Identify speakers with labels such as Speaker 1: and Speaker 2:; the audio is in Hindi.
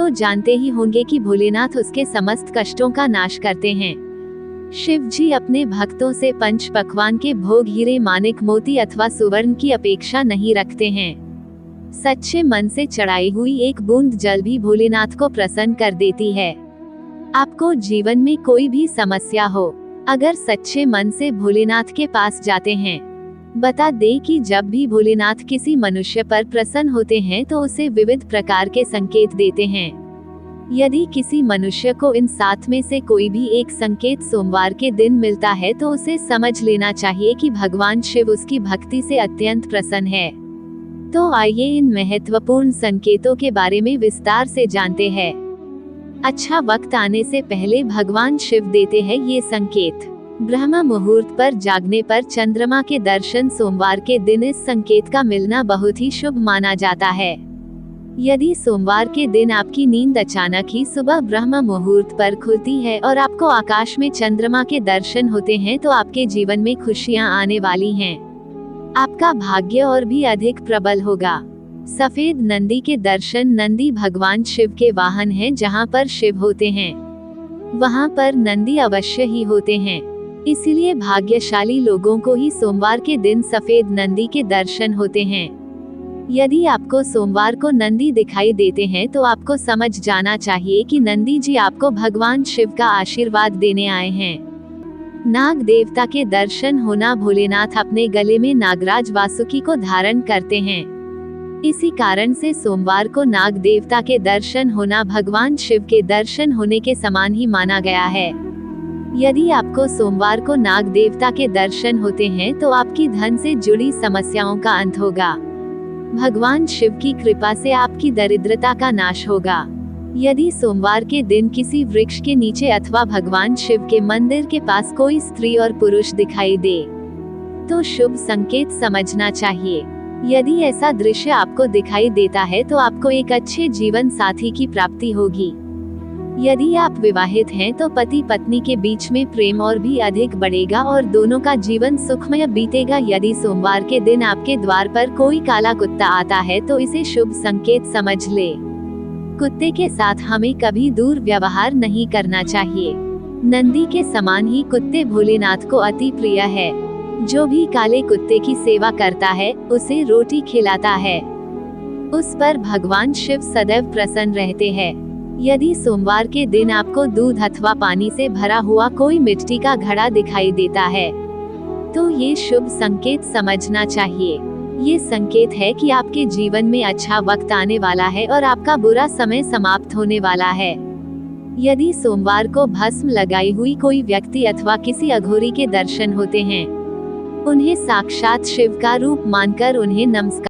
Speaker 1: तो जानते ही होंगे कि भोलेनाथ उसके समस्त कष्टों का नाश करते हैं। शिव जी अपने भक्तों से पंच पकवान के भोग हीरे माणिक मोती अथवा सुवर्ण की अपेक्षा नहीं रखते हैं। सच्चे मन से चढ़ाई हुई एक बूंद जल भी भोलेनाथ को प्रसन्न कर देती है। आपको जीवन में कोई भी समस्या हो, अगर सच्चे मन से भोलेनाथ के पास जाते हैं, बता दें कि जब भी भोलेनाथ किसी मनुष्य पर प्रसन्न होते हैं तो उसे विविध प्रकार के संकेत देते हैं। यदि किसी मनुष्य को इन 7 में से कोई भी एक संकेत सोमवार के दिन मिलता है तो उसे समझ लेना चाहिए कि भगवान शिव उसकी भक्ति से अत्यंत प्रसन्न है। तो आइए इन महत्वपूर्ण संकेतों के बारे में विस्तार से जानते हैं। अच्छा वक्त आने से पहले भगवान शिव देते हैं ये संकेत। ब्रह्म मुहूर्त पर जागने पर चंद्रमा के दर्शन सोमवार के दिन इस संकेत का मिलना बहुत ही शुभ माना जाता है। यदि सोमवार के दिन आपकी नींद अचानक ही सुबह ब्रह्म मुहूर्त पर खुलती है और आपको आकाश में चंद्रमा के दर्शन होते हैं तो आपके जीवन में खुशियां आने वाली हैं। आपका भाग्य और भी अधिक प्रबल होगा। सफेद नंदी के दर्शन। नंदी भगवान शिव के वाहन हैं। जहां पर शिव होते हैं वहां पर नंदी अवश्य ही होते हैं। इसीलिए भाग्यशाली लोगों को ही सोमवार के दिन सफेद नंदी के दर्शन होते हैं। यदि आपको सोमवार को नंदी दिखाई देते हैं तो आपको समझ जाना चाहिए कि नंदी जी आपको भगवान शिव का आशीर्वाद देने आए हैं। नाग देवता के दर्शन होना। भोलेनाथ अपने गले में नागराज वासुकी को धारण करते हैं। इसी कारण से सोमवार को नाग देवता के दर्शन होना भगवान शिव के दर्शन होने के समान ही माना गया है। यदि आपको सोमवार को नाग देवता के दर्शन होते हैं तो आपकी धन से जुड़ी समस्याओं का अंत होगा। भगवान शिव की कृपा से आपकी दरिद्रता का नाश होगा। यदि सोमवार के दिन किसी वृक्ष के नीचे अथवा भगवान शिव के मंदिर के पास कोई स्त्री और पुरुष दिखाई दे तो शुभ संकेत समझना चाहिए। यदि ऐसा दृश्य आपको दिखाई देता है तो आपको एक अच्छे जीवन साथी की प्राप्ति होगी। यदि आप विवाहित हैं तो पति पत्नी के बीच में प्रेम और भी अधिक बढ़ेगा और दोनों का जीवन सुखमय बीतेगा। यदि सोमवार के दिन आपके द्वार पर कोई काला कुत्ता आता है तो इसे शुभ संकेत समझ ले। कुत्ते के साथ हमें कभी दूर व्यवहार नहीं करना चाहिए। नंदी के समान ही कुत्ते भोलेनाथ को अति प्रिय है। जो भी काले कुत्ते की सेवा करता है उसे रोटी खिलाता है, उस पर भगवान शिव सदैव प्रसन्न रहते हैं। यदि सोमवार के दिन आपको दूध अथवा पानी से भरा हुआ कोई मिट्टी का घड़ा दिखाई देता है तो ये शुभ संकेत समझना चाहिए। ये संकेत है कि आपके जीवन में अच्छा वक्त आने वाला है और आपका बुरा समय समाप्त होने वाला है। यदि सोमवार को भस्म लगाई हुई कोई व्यक्ति अथवा किसी अघोरी के दर्शन होते हैं, उन्हें साक्षात शिव का रूप मानकर उन्हें नमस्कार